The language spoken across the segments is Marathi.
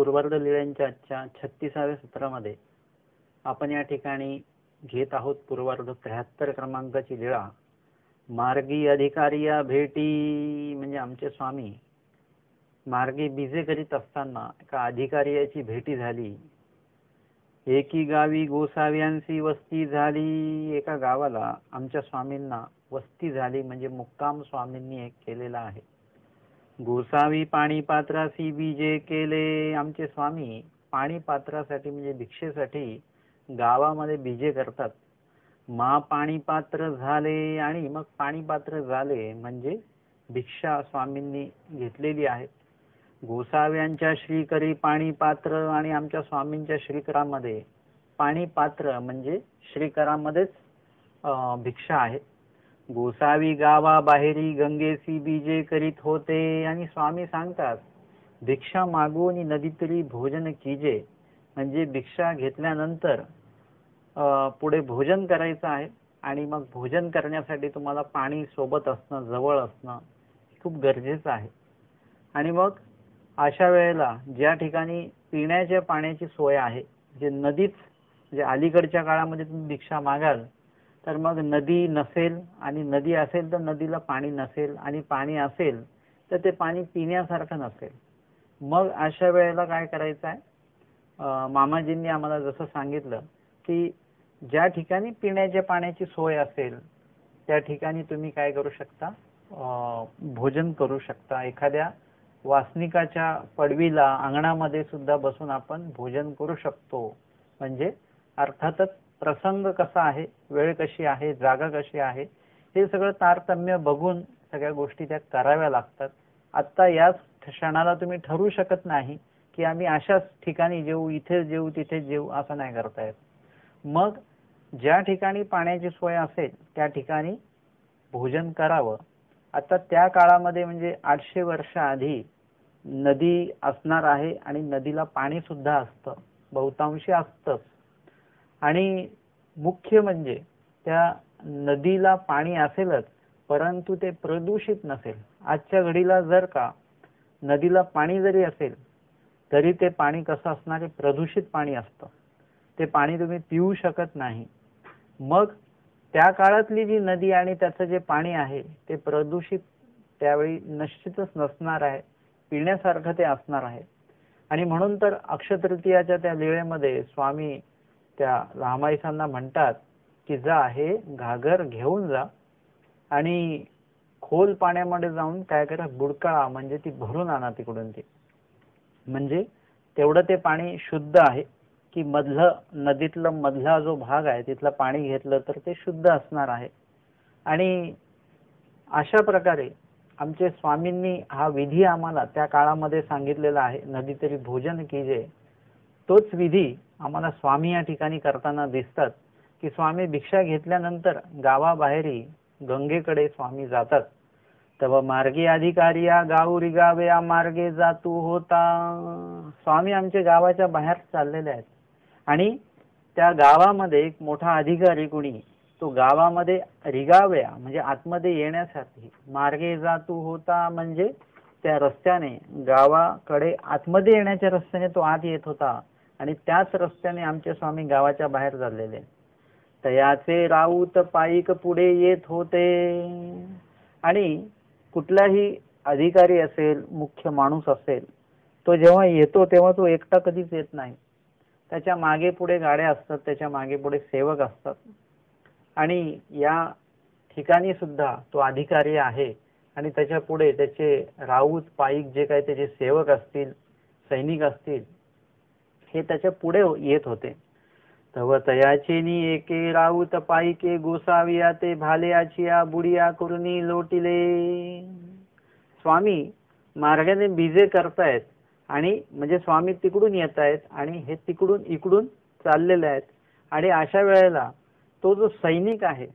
पूर्वार्ध लीळांच्या आजच्या 36व्या सत्रामध्ये आपण या ठिकाणी घेत आहोत पूर्वार्ध 73 क्रमांकाची लीळा मार्गी अधिकारिया भेटी. म्हणजे आमचे स्वामी मार्गी बीजे करीत असताना एका अधिकारियाची भेटी झाली. एकी गावी गोसाव्यांची वस्ती झाली. एका गावाला आमच्या स्वामींना वस्ती झाली म्हणजे मुक्काम स्वामींनी एक केलेला आहे. गोसावी पाणी पात्रासी बीजे केले. आमचे स्वामी पाणी पात्रासाठी म्हणजे भिक्षेसाठी गावामध्ये बीजे करतात. मा पाणी पात्र झाले आणि मग पाणी पात्र झाले म्हणजे भिक्षा स्वामींनी घेतलेली आहे. गोसाव्यांच्या श्रीकरी पाणी पात्र आणि आमच्या स्वामींच्या श्रीकरामध्ये पाणी पात्र म्हणजे श्रीकरामध्येच भिक्षा आहे. गोसावी गावा बाहेरी गंगेसी बीजे करीत होते. आणि स्वामी सांगतात भिक्षा मागून नदी तरी भोजन कीजे. म्हणजे भिक्षा घेतल्यानंतर पुढे भोजन करायचं आहे आणि मग भोजन करण्यासाठी तुम्हाला पाणी सोबत असणं जवळ असणं खूप गरजेचं आहे. आणि मग अशा वेळेला ज्या ठिकाणी पिण्याच्या पाण्याची सोय आहे जे नदीच म्हणजे अलीकडच्या काळामध्ये तुम्ही भिक्षा मागाल तर मग नदी नसेल आणि नदी असेल तर नदीला पाणी नसेल आणि पाणी असेल तर ते पाणी पिण्यासारखं नसेल. मग अशा वेळेला काय करायचं आहे, मामाजींनी आम्हाला जसं सांगितलं की ज्या ठिकाणी पिण्याच्या पाण्याची सोय असेल त्या ठिकाणी तुम्ही काय करू शकता, भोजन करू शकता. एखाद्या वासनिकाच्या पडवीला अंगणामध्ये सुद्धा बसून आपण भोजन करू शकतो. म्हणजे अर्थातच प्रसंग कसा आहे, वेळ कशी आहे, जागा कशी आहे हे सगळं तारतम्य बघून सगळ्या गोष्टी त्या कराव्या लागतात. आता याच क्षणाला तुम्ही ठरवू शकत नाही की आम्ही अशाच ठिकाणी जेऊ, इथे जेऊ, तिथे जेऊ, असं नाही करता येत. मग ज्या ठिकाणी पाण्याची सोय असेल त्या ठिकाणी भोजन करावं. आता त्या काळामध्ये म्हणजे 800 वर्ष आधी नदी असणार आहे आणि नदीला पाणी सुद्धा असतं, बहुतांशी असतंच. आणि मुख्य म्हणजे त्या नदीला पाणी असेलच परंतु ते प्रदूषित नसेल. आजच्या घडीला जर का नदीला पाणी जरी असेल तरी ते पाणी कसं असणार आहे, प्रदूषित पाणी असतं. ते पाणी तुम्ही पिऊ शकत नाही. मग त्या काळातली जी नदी आणि त्याचं जे पाणी आहे ते प्रदूषित त्यावेळी निश्चितच नसणार आहे, पिण्यासारखं ते असणार आहे. आणि म्हणून तर अक्षतृतीयाच्या त्या लीळेमध्ये स्वामी त्या रामाईसांना म्हणतात की जा हे घागर घेऊन जा आणि खोल पाण्यामध्ये जाऊन काय करा, बुडकाळा म्हणजे ती भरून आणा तिकडून. ती म्हणजे तेवढं ते पाणी शुद्ध आहे की मधलं नदीतला मधला जो भाग आहे तिथलं पाणी घेतलं तर ते शुद्ध असणार आहे. आणि अशा प्रकारे आमचे स्वामींनी हा विधी आम्हाला त्या काळामध्ये सांगितलेला आहे. नदी तरी भोजन कीजे. तोच विधी आम्हाला स्वामी या ठिकाणी करताना दिसतात की स्वामी भिक्षा घेतल्यानंतर गावाबाहेरी गंगेकडे स्वामी जातात. तव मार्गी अधिकारिया गाऊ रिगावे मार्गे जातू होता. स्वामी आमच्या गावाच्या बाहेर चाललेले आहेत आणि त्या गावामध्ये एक मोठा अधिकारी कुणी तो गावामध्ये रिगाव्या म्हणजे आतमध्ये येण्यासाठी मार्गे जातू होता म्हणजे त्या रस्त्याने गावाकडे आतमध्ये येण्याच्या रस्त्याने तो आत येत होता आणि त्याच रस्त्याने आमचे स्वामी गावाच्या बाहेर चाललेले. तयाचे राऊत पायीक पुढे येत होते. आणि कुठलाही अधिकारी असेल, मुख्य माणूस असेल, तो जेव्हा येतो तेव्हा तो एकटा कधीच येत नाही. त्याच्या मागे पुढे गाड्या असतात, त्याच्या मागे पुढे सेवक असतात. आणि या ठिकाणी सुद्धा तो अधिकारी आहे आणि त्याच्या पुढे त्याचे राऊत पाईक जे काही त्याचे सेवक असतील, सैनिक असतील, हे त्याच्या पुढे येत होते. तव तयाचेनी एके राऊत पाईके गोसाविया ते भालेयाचिया बुडिया करुनी लोटिले. स्वामी मार्गाने बीजे करतायत आणि म्हणजे स्वामी तिकडून येत आहेत आणि हे तिकडून इकडून चाललेले आहेत. आणि अशा वेळेला तो जो सैनिक आहे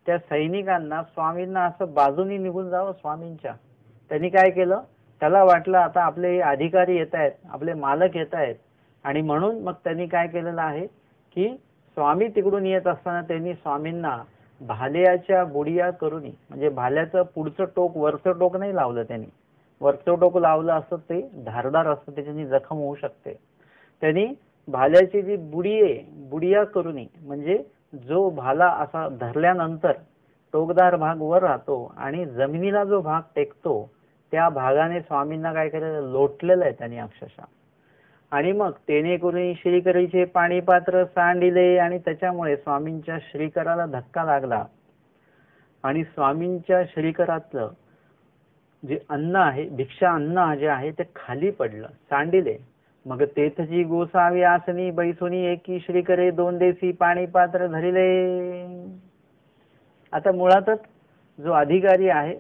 त्या सैनिकांना स्वामींना असं बाजूनी निघून जावं स्वामींच्या. त्यांनी काय केलं, त्याला वाटलं आता आपले अधिकारी येत आहेत, आपले मालक येत आहेत आणि म्हणून मग त्यांनी काय केलेलं आहे की स्वामी तिकडून येत असताना त्यांनी स्वामींना भाल्याच्या बुडिया करुनी म्हणजे भाल्याचं पुढचं टोक वरचं टोक नाही लावलं त्यांनी, वरचोटोक लावलं असतं ते धारदार असतं, त्याच्यानी जखम होऊ शकते. त्यांनी भाल्याची जी बुडी आहे, बुडिया करूनी, म्हणजे जो भाला असा धरल्यानंतर टोकदार भाग वर राहतो आणि जमिनीला जो भाग टेकतो त्या भागाने स्वामींना काय केलेलं, लोटलेलं आहे त्यांनी अक्षरशः. आणि मग तेने करून श्रीकरीचे पाणी पात्र सांडिले, आणि त्याच्यामुळे स्वामींच्या श्रीकराला धक्का लागला आणि स्वामींच्या श्रीकरातलं जे अन्न आहे, भिक्षा अन्न जे आहे ते खाली पडलं, सांडिले. मग तेथची गोसावी आसनी बैसोनी एकी श्रीकरे दोन देसी पाणी पात्र धरिले. आता मुळातच जो अधिकारी आहे,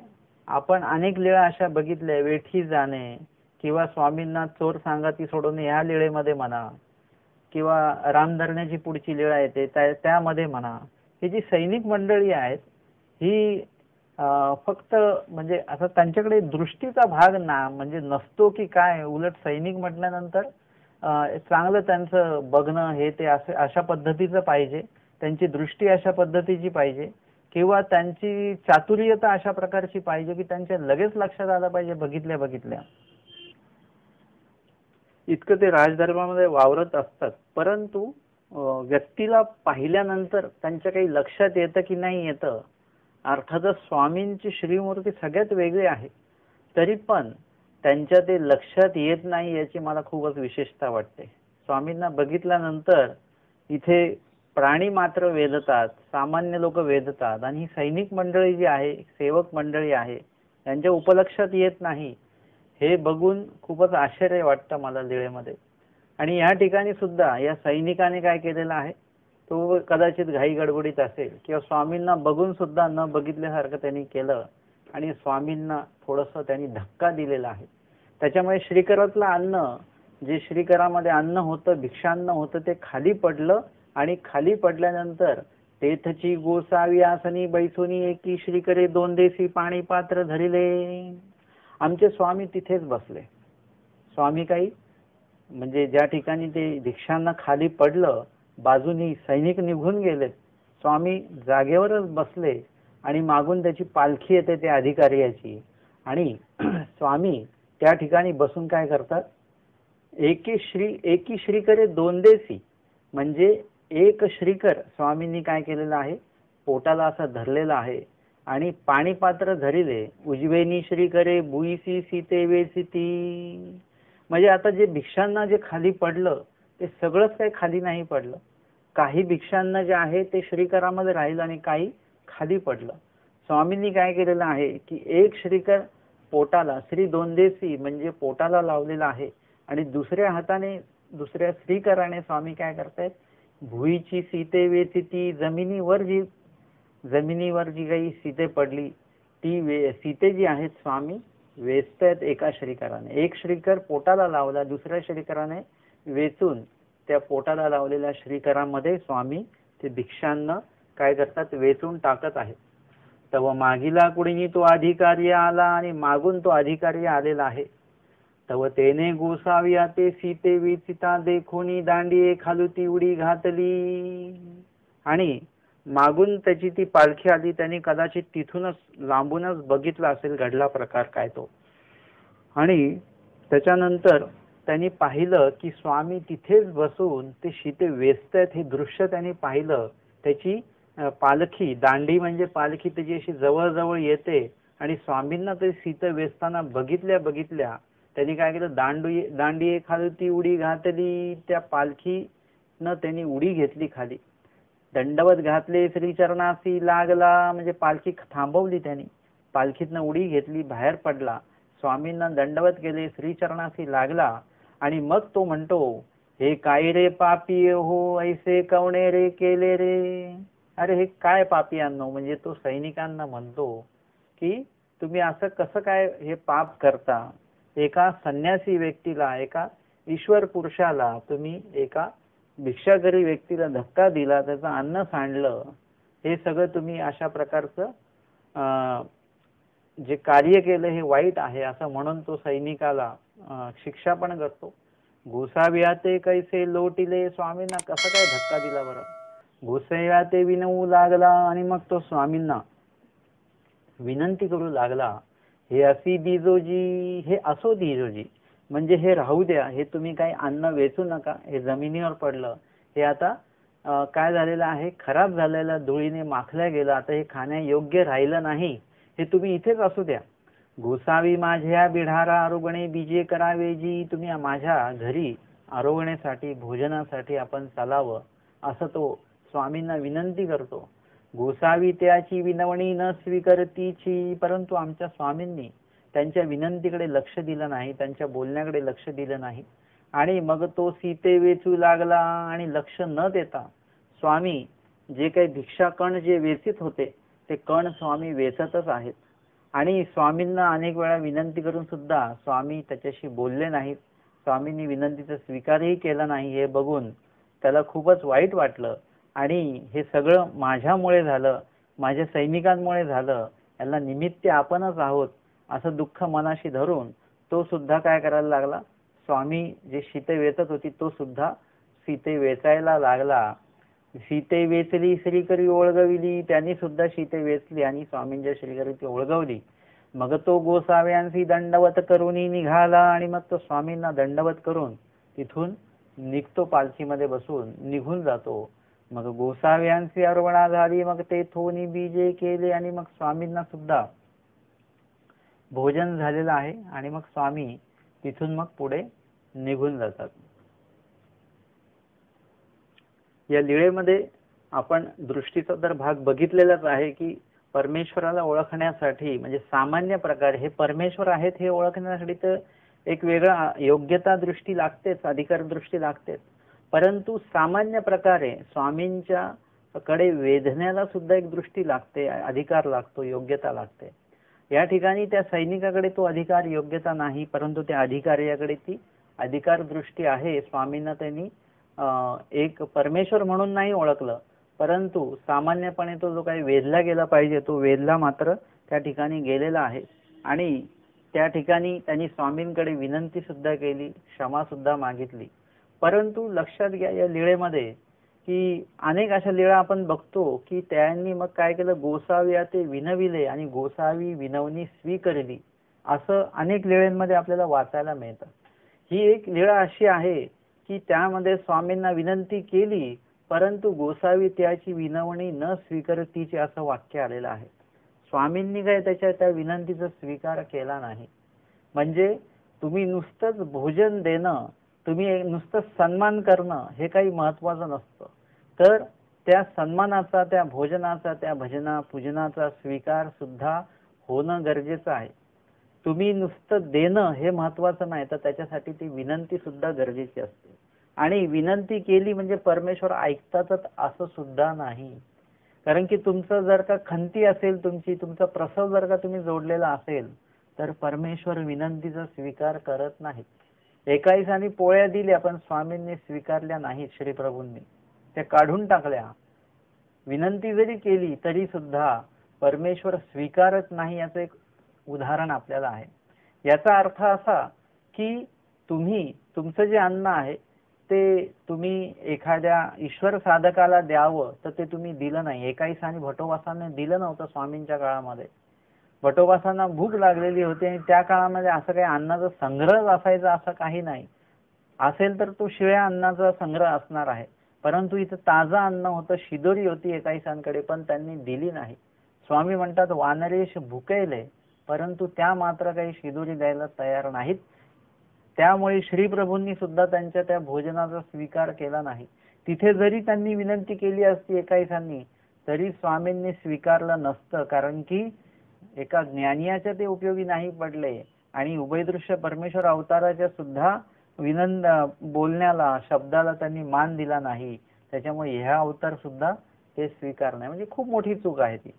आपण अनेक लीळा अशा बघितल्या, वेठी जाणे किंवा स्वामींना चोर सांगाती सोडवणे ह्या लीळेमध्ये म्हणा, किंवा राम धरण्याची पुढची लीळा येते त्यामध्ये म्हणा. ही जी सैनिक मंडळी आहेत ही फक्त म्हणजे असं त्यांच्याकडे दृष्टीचा भाग ना म्हणजे नसतो की काय, उलट सैनिक म्हटल्यानंतर चांगलं त्यांचं बघणं हे ते अशा पद्धतीचं पाहिजे, त्यांची दृष्टी अशा पद्धतीची पाहिजे, किंवा त्यांची चातुर्यता अशा प्रकारची पाहिजे की त्यांच्या लगेच लक्षात आलं पाहिजे बघितल्या बघितल्या. इतकं ते राजदरबारामध्ये वावरत असतात. परंतु व्यक्तीला पाहिल्यानंतर त्यांच्या काही लक्षात येतं की नाही येतं. अर्थातच स्वामींची श्रीमूर्ती सगळ्यात वेगळी आहे, तरी पण त्यांच्या ते लक्षात येत नाही याची मला खूपच विशेषता वाटते. स्वामींना बघितल्यानंतर इथे प्राणी मात्र वेदतात, सामान्य लोक वेदतात, आणि ही सैनिक मंडळी जी आहे, सेवक मंडळी आहे, त्यांच्या उपलक्षात येत नाही. हे बघून खूपच आश्चर्य वाटतं मला लीळेमध्ये. आणि या ठिकाणी सुद्धा या सैनिकाने काय केलेलं आहे, तो कदाचित घाई गडबडीत असेल किंवा स्वामींना बघून सुद्धा न बघितल्यासारखं त्यांनी केलं आणि स्वामींना थोडंसं त्यांनी धक्का दिलेला आहे. त्याच्यामुळे श्रीकरातलं अन्न, जे श्रीकरामध्ये अन्न होतं, भिक्षान्न होतं, ते खाली पडलं. आणि खाली पडल्यानंतर तेथची गोसावी आसनी बैसोनी एकी श्रीकरे दोन देसी पाणी पात्र धरिले. आमचे स्वामी तिथेच बसले. स्वामी काही म्हणजे ज्या ठिकाणी ते भिक्षांना खाली पडलं, बाजूनी सैनिक निघून गेलेत, स्वामी जागेवरच बसले आणि मागून त्याची पालखी येते त्या अधिकाऱ्याची. आणि स्वामी त्या ठिकाणी बसून काय करतात, एकी श्रीकरे दोन देसी, म्हणजे एक श्रीकर स्वामींनी काय केलेलं आहे, पोटाला असं धरलेलं आहे. आणि पाणी पात्र धरिले उजवेनी श्रीकरे भुईसी सीते वेसिती. म्हणजे आता जे भिक्षांना जे खाली पडलं ते सगळंच काही खाली नाही पडलं. काही भिक्षांना जे आहे ते श्रीकरामध्ये राहिलं आणि काही खाली पडलं. स्वामींनी काय केलेलं आहे की एक श्रीकर पोटाला, श्री दोनदेसी म्हणजे पोटाला लावलेला आहे, आणि दुसऱ्या हाताने दुसऱ्या श्रीकराने स्वामी काय करतायत, भुईची सीते वेचिती, जमिनीवर जी काही सीते पडली ती सीते जी आहेत स्वामी वेचतायत एका श्रीकराने. एक श्रीकर पोटाला लावला, दुसऱ्या श्रीकराने वेचून त्या पोटाला लावलेल्या श्रीकरामध्ये स्वामी ते भिक्षांना काय करतात, वेचून टाकत आहेत. तव मागीला कुणीनी तो अधिकारी आला, आणि मागून तो अधिकारी आलेला आहे. तव तेने गोसाविया ते सीते वेचिता देखोनी दांडी खालुती उडी घातली. आणि मागून त्याची ती पालखी आली, त्यांनी कदाचित तिथूनच लांबूनच बघितला असेल घडला प्रकार काय तो. आणि त्याच्यानंतर त्यांनी पाहिलं की स्वामी तिथेच बसून ते सीते वेचतायत. हे दृश्य त्यांनी पाहिलं. त्याची पालखी, दांडी म्हणजे पालखी, त्याची अशी जवळजवळ येते आणि स्वामींना ते सीते वेचताना बघितल्या त्यांनी काय केलं, दांडी खालती उडी घातली. त्या पालखीनं त्यांनी उडी घेतली खाली. दंडवत घातले श्रीचरणासी लागला, म्हणजे पालखी थांबवली त्यांनी, पालखीतनं उडी घेतली, बाहेर पडला, स्वामींना दंडवत केले, श्रीचरणासी लागला. आणि मग तो म्हणतो, हे काय रे पापी हो, ऐसे कवणे रे केले रे. अरे हे काय पापियांनो, म्हणजे तो सैनिकांना म्हणतो की तुम्ही असं कसं काय हे पाप करता. एका संन्यासी व्यक्तीला, एका ईश्वर पुरुषाला तुम्ही एका भिक्षाकरी व्यक्तीला धक्का दिला, त्याचं अन्न सांडलं, हे सगळं तुम्ही अशा प्रकारचं जे कार्य केलं हे वाईट आहे असं म्हणून तो सैनिकाला शिक्षा पण करतो. गोसाव्या ते कैसे लोटिले, स्वामींना कसं काय धक्का दिला बरं. गोसाव्या ते विनवू लागला, आणि मग तो स्वामींना विनंती करू लागला हे असी दिजोजी, हे असो दिजोजी, म्हणजे हे राहू द्या, हे तुम्ही काही अन्न वेचू नका, हे जमिनीवर पडलं, हे आता काय झालेलं आहे, खराब झालेलं, धुळीने माखल्या गेलं, आता हे खाण्या योग्य राहिलं नाही, हे तुम्ही इथेच असू द्या. गोसावी माझ्या बिढारा आरोगणे बीजे करावेजी, तुम्ही माझ्या घरी आरोगण्यासाठी, भोजनासाठी आपण चालावं, असं तो स्वामींना विनंती करतो. गोसावी त्याची विनवणी न स्वीकारतीची, परंतु आमच्या स्वामींनी त्यांच्या विनंतीकडे लक्ष दिलं नाही, त्यांच्या बोलण्याकडे लक्ष दिलं नाही. आणि मग तो सीते वेचू लागला, आणि लक्ष न देता स्वामी जे काही भिक्षा कण जे वेचित होते ते कण स्वामी वेचतच आहेत. आणि स्वामींना अनेक वेळा विनंती करून सुद्धा स्वामी त्याच्याशी बोलले नाहीत, स्वामींनी विनंतीचा स्वीकारही केला नाही. हे बघून त्याला खूपच वाईट वाटलं, आणि हे सगळं माझ्यामुळे झालं, माझ्या सैनिकांमुळे झालं, याला निमित्त आपणच आहोत, असं दुःख मनाशी धरून तो सुद्धा काय करायला लागला, स्वामी जे सीते वेचत होती तो सुद्धा सीते वेचायला लागला. सीते वेचली श्रीकरी ओळगविली, त्यांनी सुद्धा सीते वेचली आणि स्वामींच्या श्रीकरी ती ओळगवली. मग तो गोसाव्यांशी दंडवत करून निघाला, आणि मग तो स्वामींना दंडवत करून तिथून निघतो, पालखीमध्ये बसून निघून जातो. मग गोसाव्यांची अर्वणा झाली, मग ते थोनी बीजे केले, आणि मग स्वामींना सुद्धा भोजन झालेलं आहे, आणि मग स्वामी तिथून मग पुढे निघून जातात. या लीळेमध्ये आपण दृष्टीचा तर भाग बघितलेलाच आहे की परमेश्वराला ओळखण्यासाठी, म्हणजे सामान्य प्रकारे हे परमेश्वर आहेत हे ओळखण्यासाठी तर एक वेगळा योग्यता दृष्टी लागतेच, अधिकार दृष्टी लागतेच, परंतु सामान्य प्रकारे स्वामींच्या कडे वेधण्याला सुद्धा एक दृष्टी लागते, अधिकार लागतो, योग्यता लागते. या ठिकाणी त्या सैनिकाकडे तो अधिकार, योग्यता नाही, परंतु त्या अधिकाऱ्याकडे ती अधिकार दृष्टी आहे. स्वामींना त्यांनी एक परमेश्वर म्हणून नाही ओळखलं, परंतु सामान्यपणे तो जो काही वेधला गेला पाहिजे तो वेधला मात्र त्या ठिकाणी गेलेला आहे. आणि त्या ठिकाणी त्यांनी स्वामींकडे विनंती सुद्धा केली, क्षमा सुद्धा मागितली. परंतु लक्षात घ्या या लीळेमध्ये की अनेक अशा लीळा आपण बघतो की त्यांनी मग काय केलं, गोसावी ते विनविले आणि गोसावी विनवणी स्वीकारली, असं अनेक लीळांमध्ये आपल्याला वाचायला मिळतं. ही एक लीळा अशी आहे की त्यामध्ये स्वामींना विनंती केली, परंतु गोसावी त्याची विनवणी न स्वीकारतीचे असं वाक्य आलेलं आहे. स्वामींनी काय त्या विनंतीचा स्वीकार केला नाही. म्हणजे तुम्ही नुसतंच भोजन देणं, तुम्ही नुसतं सन्मान करणं हे काही महत्वाचं नसतं, तर त्या सन्मानाचा, त्या भोजनाचा, त्या भजना पूजनाचा स्वीकार सुद्धा होणं गरजेचं आहे. तुम्ही नुसतं देणं हे महत्वाचं नाही, तर त्याच्यासाठी ती विनंती सुद्धा गरजेची असते. आणि विनंती केली म्हणजे परमेश्वर ऐकतातच असं सुद्धा नाही. कारण की तुमचं जर का खंती असेल, तुमचा प्रसव जर का तुम्ही जोडलेला असेल, तर परमेश्वर विनंतीचा स्वीकार करत नाहीत. एकाईसानी पोळ्या दिल्या पण स्वामींनी स्वीकारल्या नाहीत, श्रीप्रभूंनी त्या काढून टाकल्या. विनंती जरी केली तरी सुद्धा परमेश्वर स्वीकारत नाही, याचं एक उदाहरण आपल्याला आहे. याचा अर्थ असा की तुम्ही तुमचं जे अन्न आहे ते तुम्ही एखाद्या ईश्वर साधकाला द्यावं, तर ते तुम्ही दिलं नाही. एकाईसानी भटोबासांनी दिलं नव्हतं स्वामींच्या काळामध्ये. भटोबासांना भूक लागलेली होती आणि त्या काळामध्ये असं काही अन्नाचा संग्रह असायचा असं काही नाही. असेल तर तो शिळ्या अन्नाचा संग्रह असणार आहे, परंतु इथं ताजं अन्न होतं, शिदोरी होती एकाईसांकडे, पण त्यांनी दिली नाही. स्वामी म्हणतात वानरेश भुकेले, परंतु त्या मात्र काही शिदोरी द्यायला तयार नाहीत. त्यामुळे श्रीप्रभूंनी सुद्धा त्यांच्या त्या भोजनाचा स्वीकार केला नाही. तिथे जरी त्यांनी विनंती केली असती एकाईसांनी, तरी स्वामींनी स्वीकारलं नसतं, कारण की एका ज्ञानियाच्या ते उपयोगी नाही पडले. आणि उभयदृश्य परमेश्वर अवताराच्या सुद्धा बोलण्याला, शब्दाला त्यांनी मान दिला नाही. त्याच्यामुळे ह्या अवतार सुद्धा ते स्वीकार नाही, म्हणजे खूप मोठी चूक आहे ती.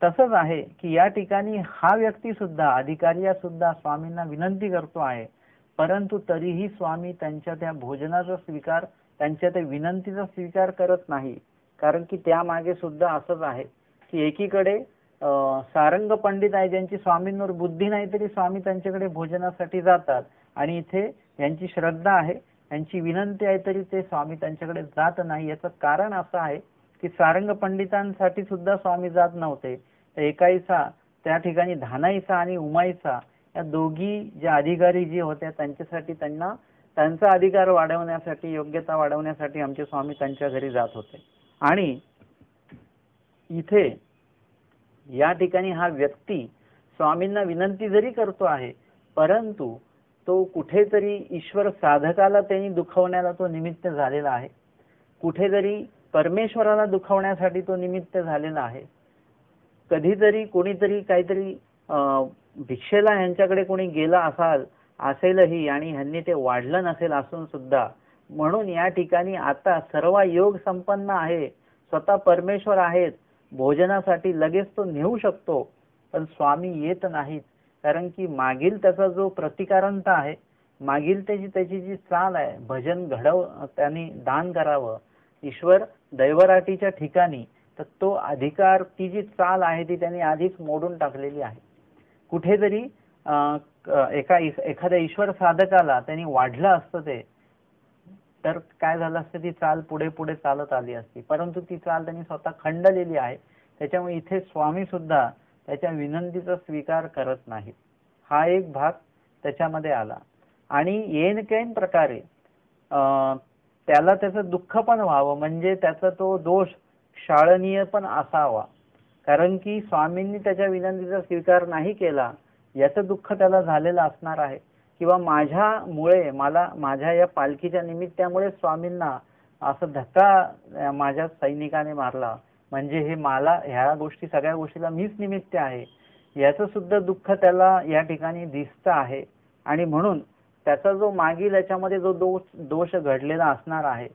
तसंच आहे की या ठिकाणी हा व्यक्ती सुद्धा, अधिकारी सुद्धा स्वामींना विनंती करतो आहे, परंतु तरीही स्वामी त्यांच्या त्या भोजनाचा स्वीकार, त्यांच्या त्या विनंतीचा स्वीकार करत नाही. कारण की त्यामागे सुद्धा असंच आहे की एकीकडे सारंग पंडित आहे, ज्यांची स्वामींवर बुद्धी नाही तरी स्वामी त्यांच्याकडे भोजनासाठी जातात, आणि इथे यांची श्रद्धा आहे, यांची विनंती आहे तरी ते स्वामी त्यांच्याकडे जात नाही. याचं कारण असं आहे की सारंग पंडितांसाठी सुद्धा स्वामी जात नव्हते. एकाईसा त्या ठिकाणी धानाईचा आणि उमाईचा या दोघी ज्या अधिकारी जे होत्या त्यांच्यासाठी त्यांना त्यांचा अधिकार वाढवण्यासाठी, योग्यता वाढवण्यासाठी आमचे स्वामी त्यांच्या घरी जात होते. आणि इथे या ठिकाणी हा व्यक्ती स्वामींना विनंती जरी करतो आहे, परंतु तो कुठेतरी ईश्वर साधकाला त्यांनी दुखवण्याला तो निमित्त झालेला आहे, कुठेतरी परमेश्वराला दुखवण्यासाठी तो निमित्त झालेला आहे. कधीतरी कोणीतरी काहीतरी भिक्षेला ह्यांच्याकडे कोणी गेला असेलही आणि ह्यांनी ते वाढलं नसेल असून सुद्धा, म्हणून या ठिकाणी आता सर्व योग संपन्न आहे, स्वतः परमेश्वर आहेत, भोजनासाठी लगेच तो नेऊ शकतो, पण स्वामी येत नाहीत. कारण की मागील त्याचा जो प्रतिकारांत आहे, मागील त्याची जी चाल आहे, भजन त्यांनी दान करावं ईश्वर दैवराटीच्या ठिकाणी, तर तो अधिकार, ती जी चाल आहे ती त्यांनी आधीच मोडून टाकलेली आहे. कुठेतरी एखाद्या ईश्वर साधकाला त्यांनी वाढलं असतं ते, तर काय झालं असतं, ती चाल पुढे पुढे चालत आली असती, परंतु ती चाल त्यांनी स्वतः खंडलेली आहे. त्याच्यामुळे इथे स्वामी सुद्धा त्याच्या विनंतीचा स्वीकार करत नाहीत. हा एक भाग त्याच्यामध्ये आला. आणि येन कैन प्रकारे त्याला त्याचं दुःख पण व्हावं, म्हणजे त्याचा तो दोष क्षाळनीय पण असावा. कारण की स्वामींनी त्याच्या विनंतीचा स्वीकार नाही केला याचं दुःख त्याला झालेलं असणार आहे, किंवा माझ्यामुळे, माझ्या या पालखीच्या निमित्तामुळे स्वामींना असं धक्का माझ्या सैनिकाने मारला, म्हणजे हे मला ह्या गोष्टी, सगळ्या गोष्टीला मीच निमित्त आहे, याचं सुद्धा दुःख त्याला या ठिकाणी दिसतं आहे. आणि म्हणून त्याचा जो मागील याच्यामध्ये जो दोष घडलेला असणार आहे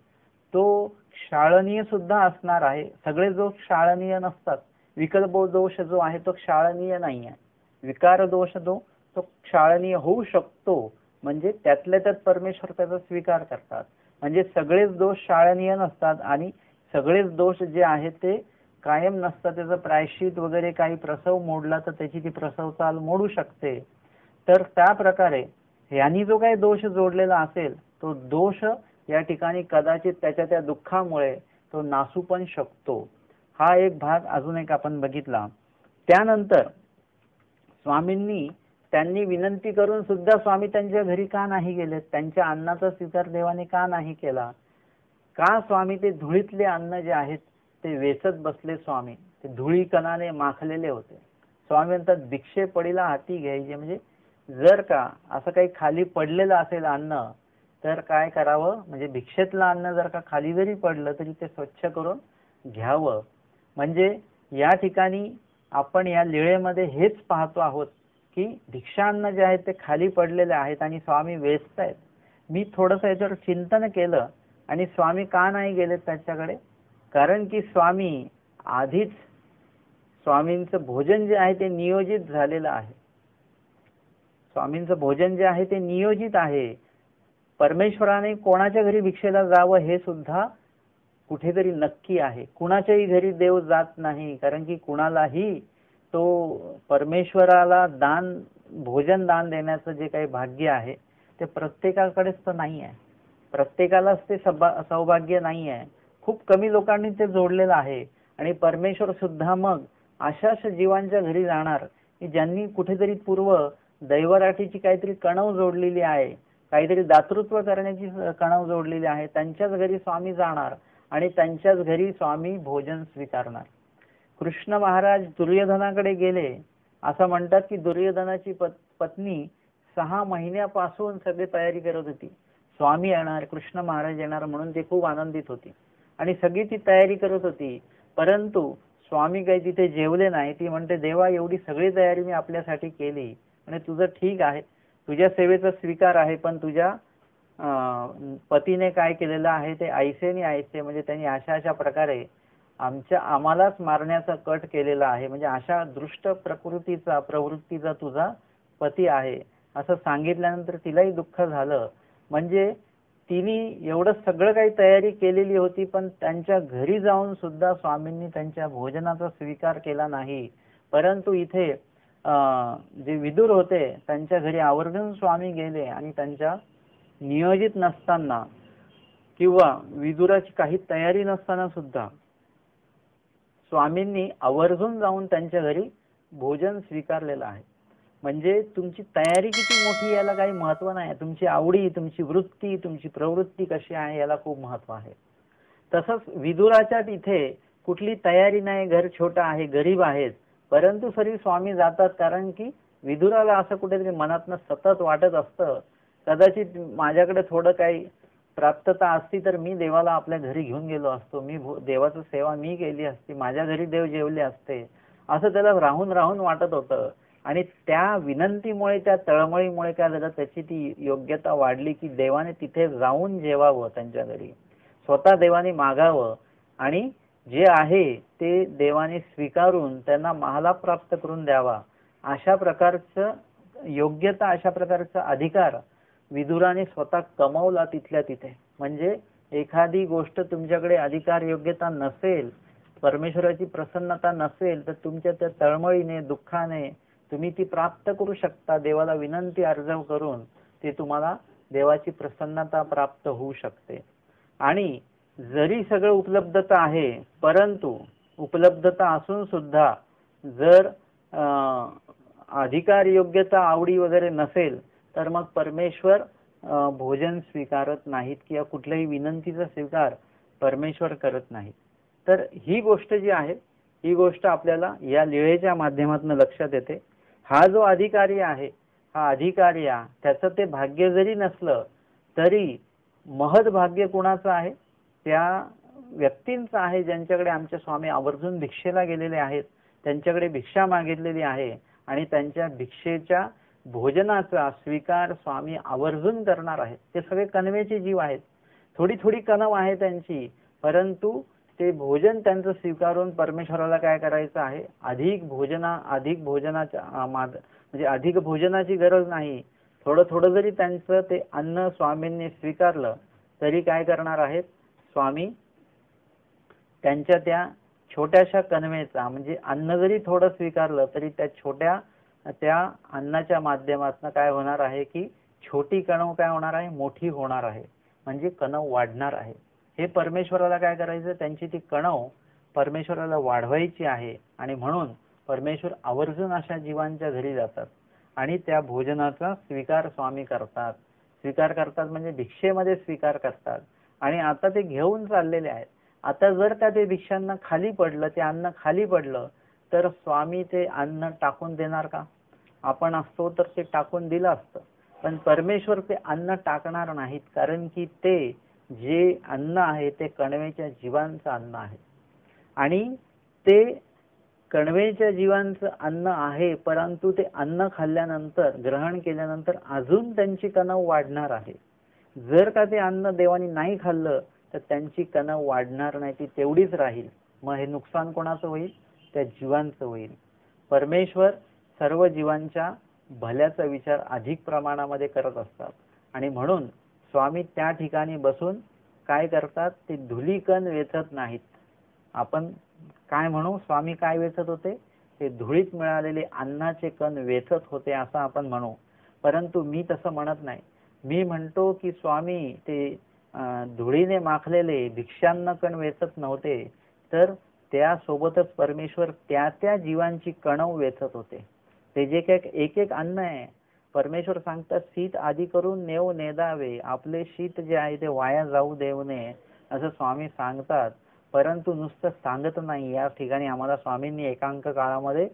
तो क्षाळनीय सुद्धा असणार आहे. सगळे दोष क्षाळनीय नसतात. विकल्प दोष जो आहे तो क्षाळनीय नाही आहे. विकार दोष तो क्षाळनीय होऊ शकतो, म्हणजे त्यातल्या त्यात परमेश्वर त्याचा स्वीकार करतात. म्हणजे सगळेच दोष क्षाळनीय नसतात आणि सगळेच दोष जे आहेत ते कायम नसतात. त्याचं प्रायश्चित वगैरे, काही प्रसव मोडला तर त्याची ती प्रसव चाल मोडू शकते. तर त्या प्रकारे यांनी जो काही दोष जोडलेला असेल तो दोष या ठिकाणी कदाचित त्याच्या त्या दुःखामुळे तो नासू पण शकतो. हा एक भाग अजून एक आपण बघितला. त्यानंतर त्यांनी विनंती करून सुद्धा स्वामी त्यांच्या घरी का नाही गेले? त्यांच्या अन्नाचा स्वीकार देवाने का नाही केला? का स्वामी ते धुळीतले अन्न जे आहेत ते वेचत बसले? स्वामी ते धुळी कणाने माखलेले होते. स्वामी म्हणतात भिक्षे पडीला हाती घ्यायचे, म्हणजे जर का असं काही खाली पडलेलं असेल अन्न तर काय करावं, म्हणजे भिक्षेतलं अन्न जर का खाली जरी पडलं तरी ते स्वच्छ करून घ्यावं. म्हणजे या ठिकाणी आपण या लीळेमध्ये हेच पाहतो आहोत की भिक्षान्न जे आहेत ते खाली पडलेले आहेत आणि स्वामी वेचतायत. मी थोडंसं याच्यावर चिंतन केलं आणि स्वामी का नाही गेलेत त्याच्याकडे? कारण की स्वामी आधीच, स्वामींचं भोजन जे आहे ते नियोजित झालेलं आहे. स्वामींचं भोजन जे आहे ते नियोजित आहे. परमेश्वराने कोणाच्या घरी भिक्षेला जावं हे सुद्धा कुठेतरी नक्की आहे. कुणाच्याही घरी देव जात नाही, कारण की कुणालाही तो परमेश्वराला भोजन दान देण्याचं जे काही भाग्य आहे ते प्रत्येकाकडेच तर नाही आहे. प्रत्येकालाच ते सौभाग्य नाही आहे. खूप कमी लोकांनी ते जोडलेलं आहे. आणि परमेश्वर सुद्धा मग अशाच जीवांच्या घरी जाणार की ज्यांनी कुठेतरी पूर्व दैवराटीची काहीतरी कणव जोडलेली आहे, काहीतरी दातृत्व करण्याची कणव जोडलेली आहे, त्यांच्याच घरी स्वामी जाणार आणि त्यांच्याच घरी स्वामी भोजन स्वीकारणार. कृष्ण महाराज दुर्योधनाकडे गेले. असं म्हणतात की दुर्योधनाची पत्नी 6 महिन्यापासून सगळी तयारी करत होती. स्वामी येणार, कृष्ण महाराज येणार म्हणून ती खूप आनंदित होती आणि सगळी ती तयारी करत होती. परंतु स्वामी काही तिथे जेवले नाही. ती म्हणते देवा एवढी सगळी तयारी मी आपल्यासाठी केली आणि तुझं ठीक आहे, तुझ्या सेवेचा स्वीकार आहे, पण तुझ्या पतीने काय केलेलं आहे ते ऐसे ऐसे, म्हणजे त्यांनी अशा प्रकारे आम्हालाच मारण्याचा कट केलेला आहे, म्हणजे अशा दृष्ट प्रवृत्तीचा तुझा पती आहे असं सांगितल्यानंतर तिलाही दुःख झालं. म्हणजे तिने एवढं सगळं काही तयारी केलेली होती, पण त्यांच्या घरी जाऊन सुद्धा स्वामींनी त्यांच्या भोजनाचा स्वीकार केला नाही. परंतु इथे जे विदुर होते त्यांच्या घरी आवर्जून स्वामी गेले आणि त्यांच्या नियोजित नसताना किंवा विदुराची काही तयारी नसताना सुद्धा स्वामींनी आवर्जून जाऊन त्यांच्या घरी भोजन स्वीकारलेलं आहे. म्हणजे तुमची तयारी किती मोठी याला काही महत्व नाही. तुमची आवडी, तुमची वृत्ती, तुमची प्रवृत्ती कशी आहे याला खूप महत्व आहे. तसंच विदुराच्या तिथे कुठली तयारी नाही, घर छोटं आहे, गरीब आहेत, परंतु सरी स्वामी जातात. कारण की विदुराला असं कुठेतरी मनातनं सतत वाटत असतं, कदाचित माझ्याकडे थोडं काही प्राप्तता असती तर मी देवाला आपल्या घरी घेऊन गेलो असतो, मी देवाची सेवा मी केली असती, माझ्या घरी देव जेवले असते, असं त्याला राहून राहून वाटत होतं. आणि त्या विनंतीमुळे, त्या तळमळीमुळे काय झालं, त्याची ती योग्यता वाढली की देवाने तिथे जाऊन जेवावं त्यांच्या घरी, स्वतः देवाने मागावं आणि जे आहे ते देवाने स्वीकारून त्यांना मला प्राप्त करून द्यावा, अशा प्रकारचं योग्यता, अशा प्रकारचा अधिकार विदुराने स्वतः कमावला तिथल्या तिथे. म्हणजे एखादी गोष्ट तुमच्याकडे अधिकार योग्यता नसेल, परमेश्वराची प्रसन्नता नसेल, तर तुमच्या त्या तळमळीने, दुःखाने तुम्ही ती प्राप्त करू शकता. देवाला विनंती अर्जव करून ते तुम्हाला देवाची प्रसन्नता प्राप्त होऊ शकते. आणि जरी सगळं उपलब्धता आहे, परंतु उपलब्धता असून सुद्धा जर अधिकार योग्यता आवडी वगैरे नसेल, तर मग परमेश्वर भोजन स्वीकारत नाहीत किंवा कुठल्याही विनंतीचा स्वीकार परमेश्वर करत नाहीत. तर ही गोष्ट जी आहे, ही गोष्ट आपल्याला या लीळेच्या माध्यमातून लक्षात येते. हा जो अधिकारी आहे, हा अधिकारी त्याचं ते भाग्य जरी नसलं तरी महद भाग्य कुणाचं आहे? त्या व्यक्तींचं आहे ज्यांच्याकडे आमचे स्वामी आवर्जून भिक्षेला गेलेले आहेत, त्यांच्याकडे भिक्षा मागितलेली आहे आणि त्यांच्या भिक्षेच्या भोजनाचा स्वीकार स्वामी आवर्जून करणार आहेत. ते सगळे कणवेचे जीव आहेत, थोडी थोडी कणव आहे त्यांची, परंतु ते भोजन त्यांचं स्वीकारून परमेश्वराला काय करायचं आहे, अधिक भोजनाच्या म्हणजे अधिक भोजनाची गरज नाही. थोडं थोडं जरी त्यांचं ते अन्न स्वामींनी स्वीकारलं तरी काय करणार आहेत स्वामी, त्यांच्या त्या छोट्याशा कणवेचा, म्हणजे अन्न जरी थोडं स्वीकारलं तरी त्या अन्नाच्या माध्यमातून काय होणार आहे की छोटी कणव काय होणार आहे, मोठी होणार आहे, म्हणजे कणव वाढणार आहे. हे परमेश्वराला काय करायचं, त्यांची ती कणव परमेश्वराला वाढवायची आहे. आणि म्हणून परमेश्वर आवर्जून अशा जीवांच्या घरी जातात आणि त्या भोजनाचा स्वीकार स्वामी करतात. स्वीकार करतात म्हणजे भिक्षेमध्ये स्वीकार करतात. आणि आता ते घेऊन चाललेले आहेत. आता जर का ते भिक्षांना खाली पडलं, ते अन्न खाली पडलं, तर स्वामी ते अन्न टाकून देणार का? आपण असतो तर ते टाकून दिलं असतं, पण परमेश्वर ते अन्न टाकणार नाहीत. कारण की ते जे अन्न आहे ते कणवेच्या जीवांचं अन्न आहे आणि ते कणवेच्या जीवांचं अन्न आहे, परंतु ते अन्न खाल्ल्यानंतर, ग्रहण केल्यानंतर अजून त्यांची कणव वाढणार आहे. जर का ते अन्न देवानी नाही खाल्लं तर त्यांची कणव वाढणार नाही, ती तेवढीच राहील. मग हे नुकसान कोणाचं होईल? त्या जीवांचं होईल. परमेश्वर सर्व जीवांच्या भल्याचा विचार अधिक प्रमाणामध्ये करत असतात आणि म्हणून स्वामी त्या ठिकाणी बसून काय करतात, ते धुलीकण वेचत नाहीत. आपण काय म्हणू, स्वामी काय वेचत होते? ते धुळीत मिळालेले अन्नाचे कण वेचत होते असं आपण म्हणू. परंतु मी तसं म्हणत नाही. मी म्हणतो की स्वामी ते धुळीने माखलेले भिक्षांना कण वेचत नव्हते, तर त्यासोबतच परमेश्वर त्या जीवांची कणव वेचत होते. ते जे काही एक एक अन्न आहे, परमेश्वर सांगतात शीत आधी करून नेव नेदावे, आपले शीत जे आहे ते वाया जाऊ देऊ नये असं स्वामी सांगतात. परंतु नुसतं सांगत नाही, या ठिकाणी आम्हाला स्वामींनी एकांक काळामध्ये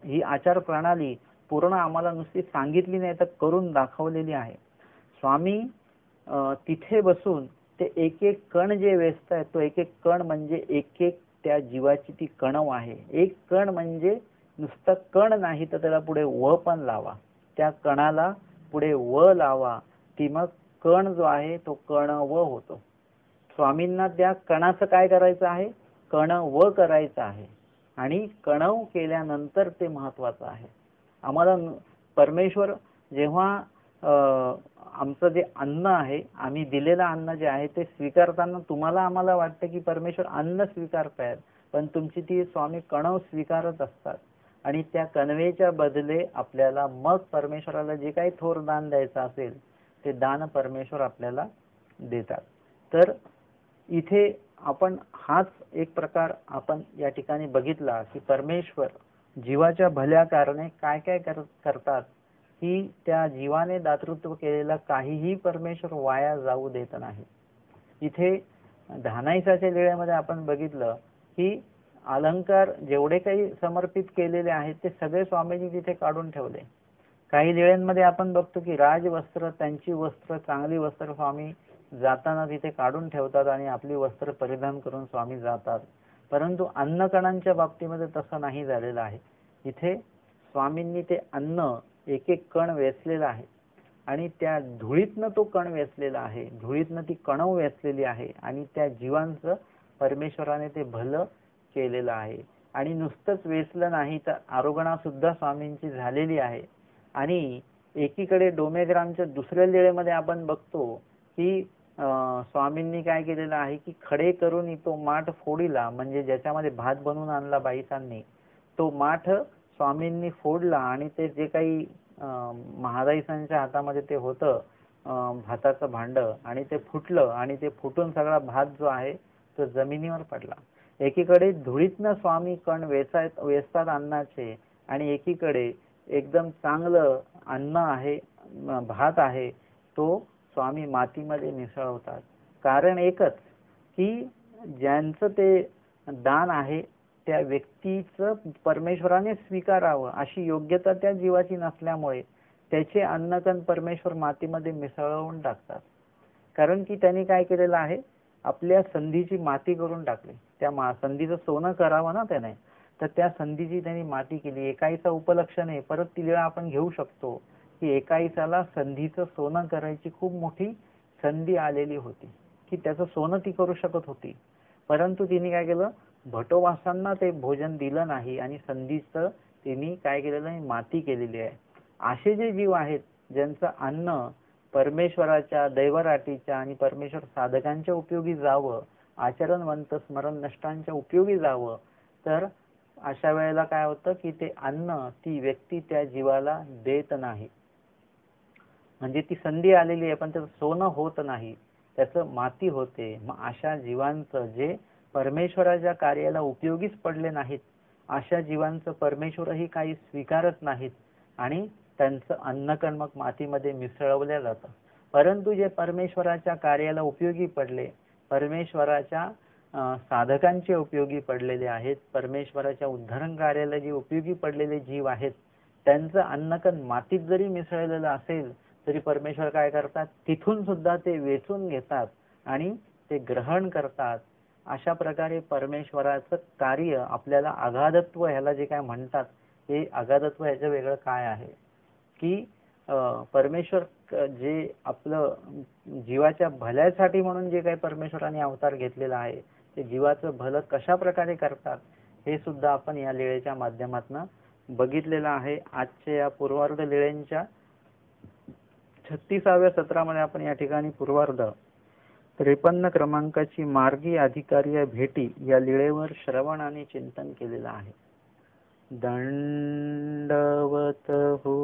ही आचार प्रणाली पूर्ण आम्हाला नुसती सांगितली नाही तर करून दाखवलेली आहे. स्वामी तिथे बसून ते एक एक कण जे वेचतायत, तो एक एक कण म्हणजे एक एक त्या जीवाची ती कणव आहे. एक कण म्हणजे नुसतं कण नाही, तर त्याला पुढे व पण लावा, त्या कणाला पुढे व लावा, ती मग कण जो आहे तो कण व होतो. स्वामींना त्या कणाचं काय करायचं आहे, कण व करायचं आहे आणि कणव केल्यानंतर ते महत्वाचं आहे. आम्हाला परमेश्वर जेव्हा आमचं जे अन्न आहे, आम्ही दिलेलं अन्न जे आहे ते स्वीकारताना तुम्हाला आम्हाला वाटतं की परमेश्वर अन्न स्वीकारतायत, पण तुमची ती स्वामी कणव स्वीकारत असतात आणि त्या कणवेच्या बदले आपल्याला मग परमेश्वराला जे काही थोर दान द्यायचं असेल ते दान परमेश्वर आपल्याला देतात. तर इथे आपण हाच एक प्रकार आपण या ठिकाणी बघितला की परमेश्वर जीवाच्या भल्या कारणे काय काय करतात की त्या जीवाने दातृत्व केलेला काहीही परमेश्वर वाया जाऊ देत नाही. इथे धानाईसाच्या लीळेमध्ये आपण बघितलं की अलंकार जेवढे काही समर्पित केलेले आहेत ते सगळे स्वामीजी तिथे काढून ठेवले. काही लीळांमध्ये आपण बघतो की राजवस्त्र, त्यांची वस्त्र, चांगली वस्त्र स्वामी जाताना तिथे काढून ठेवतात आणि आपली वस्त्र परिधान करून स्वामी जातात. परंतु अन्नकणांच्या बाबतीमध्ये तसं नाही झालेलं आहे. इथे स्वामींनी ते अन्न एक एक कण वेचलेला आहे आणि त्या धुळीतनं तो कण वेचलेला आहे, धुळीतनं ती कणव वेचलेली आहे आणि त्या जीवांचं परमेश्वराने ते भलं केलेलं आहे. आणि नुसतंच वेचलं नाही तर आरोगणा सुद्धा स्वामींची झालेली आहे. आणि एकीकडे डोमेग्रामच्या दुसऱ्या लीळेमध्ये आपण बघतो की स्वामींनी काय केलेलं आहे की खडे करून तो माठ फोडीला, म्हणजे ज्याच्यामध्ये भात बनवून आणला बाईसांनी, तो माठ स्वामींनी फोडला आणि ते जे काही महादाईसांच्या हातामध्ये ते होतं भाताचं भांड, आणि ते फुटलं आणि ते फुटून सगळा भात जो आहे तो जमिनीवर पडला. एकीकडे धुळीतनं स्वामी कण वेचतात अन्नाचे आणि एकीकडे एकदम चांगलं अन्न आहे, भात आहे, तो स्वामी मातीमध्ये मिसळवतात. कारण एकच की ज्यांचं ते दान आहे त्या व्यक्तीचं परमेश्वराने स्वीकारावं अशी योग्यता त्या जीवाची नसल्यामुळे त्याचे अन्नकण परमेश्वर मातीमध्ये मिसळवून टाकतात. कारण की त्यांनी काय केलेलं आहे, आपल्या संधीची माती करून टाकली. त्या संधीचं सोनं करावं ना त्याने, तर त्या संधीची त्यांनी माती केली. एकाईचा उपलक्षण आहे, परत ती वेळा आपण घेऊ शकतो की एकाईसाला संधीचं सोनं करायची खूप मोठी संधी आलेली होती की त्याचं सोनं ती करू शकत होती. परंतु तिने काय केलं, भटोवासांना ते भोजन दिलं नाही आणि संधीचं तिने काय केलेलं आहे, माती केलेली आहे. असे जे जीव आहेत ज्यांचं अन्न परमेश्वराच्या, दैवराटीच्या आणि परमेश्वर साधकांच्या उपयोगी जावं, आचरणवंत स्मरण नष्टांच्या उपयोगी जावं, तर अशा वेळेला काय होतं की ते अन्न ती व्यक्ती त्या जीवाला देत नाही. म्हणजे ती संधी आलेली आहे पण त्याचं सोनं होत नाही, त्याचं माती होते. मग अशा जीवांचं जे परमेश्वराच्या कार्याला उपयोगीच पडले नाहीत अशा जीवांचं परमेश्वरही काही स्वीकारत नाहीत आणि त्यांचं अन्नकण मग मातीमध्ये मिसळवलं जातं. परंतु जे परमेश्वराच्या कार्याला उपयोगी पडले, परमेश्वराच्या साधकांचे उपयोगी पडलेले आहेत, परमेश्वराच्या उद्धरण कार्याला जे उपयोगी पडलेले जीव आहेत, त्यांचं अन्नकण मातीत जरी मिसळलेलं असेल तरी परमेश्वर काय करतात, तिथून सुद्धा ते वेचून घेतात आणि ते ग्रहण करतात. अशा प्रकारे परमेश्वराचं कार्य आपल्याला अगाधत्व, ह्याला जे काय म्हणतात हे अगाधत्व, ह्याचं वेगळं काय आहे की परमेश्वर जे आपलं जीवाच्या भल्यासाठी म्हणून जे काही परमेश्वराने अवतार घेतलेला आहे ते जीवाचं भलं कशा प्रकारे करतात हे सुद्धा आपण या लीळेच्या माध्यमातून बघितलेलं आहे. आजच्या या पूर्वार्ध लीळेंच्या 36व्या सत्रामध्ये आपण या ठिकाणी पूर्वार्ध 53 क्रमांकाची मार्गी अधिकारी भेटी या लीळेवर श्रवण आणि चिंतन केलेलं आहे. दंडवत हो.